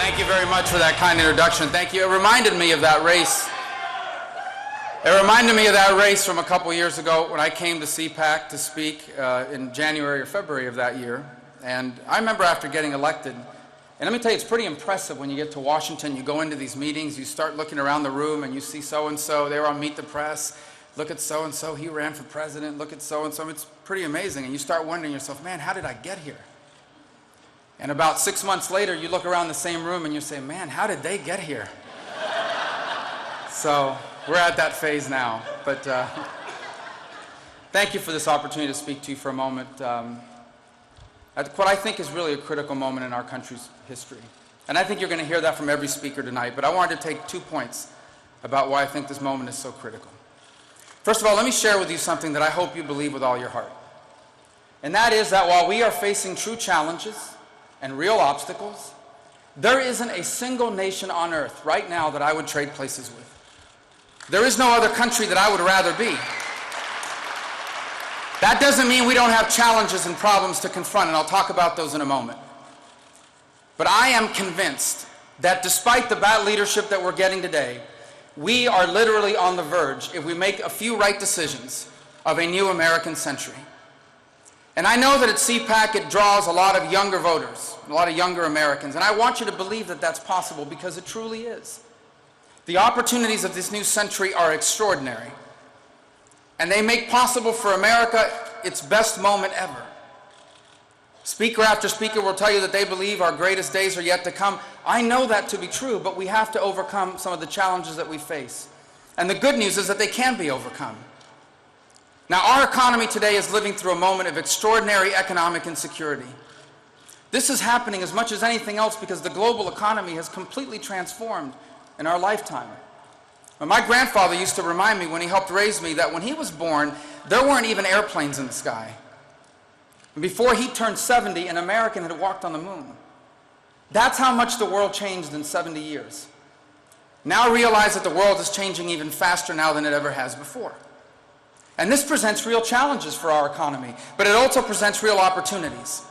Thank you very much for that kind introduction. Thank you. It reminded me of that race. It reminded me of that race from a couple years ago when I came to CPAC to speak in January or February of that year. And I remember after getting elected, and let me tell you, it's pretty impressive when you get to Washington, you go into these meetings, you start looking around the room and you see so-and-so, they were on Meet the Press, look at so-and-so, he ran for president, look at so-and-so, it's pretty amazing. And you start wondering yourself, man, how did I get here? And about 6 months later, you look around the same room and you say, man, how did they get here? So we're at that phase now. But thank you for this opportunity to speak to you for a moment. At what I think is really a critical moment in our country's history. And I think you're going to hear that from every speaker tonight. But I wanted to take 2 points about why I think this moment is so critical. First of all, let me share with you something that I hope you believe with all your heart. And that is that while we are facing true challenges and real obstacles, there isn't a single nation on earth right now that I would trade places with. There is no other country that I would rather be. That doesn't mean we don't have challenges and problems to confront, and I'll talk about those in a moment. But I am convinced that despite the bad leadership that we're getting today, we are literally on the verge, if we make a few right decisions, of a new American century. And I know that at CPAC it draws a lot of younger voters, a lot of younger Americans, and I want you to believe that that's possible because it truly is. The opportunities of this new century are extraordinary, and they make possible for America its best moment ever. Speaker after speaker will tell you that they believe our greatest days are yet to come. I know that to be true, but we have to overcome some of the challenges that we face. And the good news is that they can be overcome. Now, our economy today is living through a moment of extraordinary economic insecurity. This is happening as much as anything else because the global economy has completely transformed in our lifetime. My grandfather used to remind me when he helped raise me that when he was born, there weren't even airplanes in the sky. And before he turned 70, an American had walked on the moon. That's how much the world changed in 70 years. Now realize that the world is changing even faster now than it ever has before. And this presents real challenges for our economy, but it also presents real opportunities.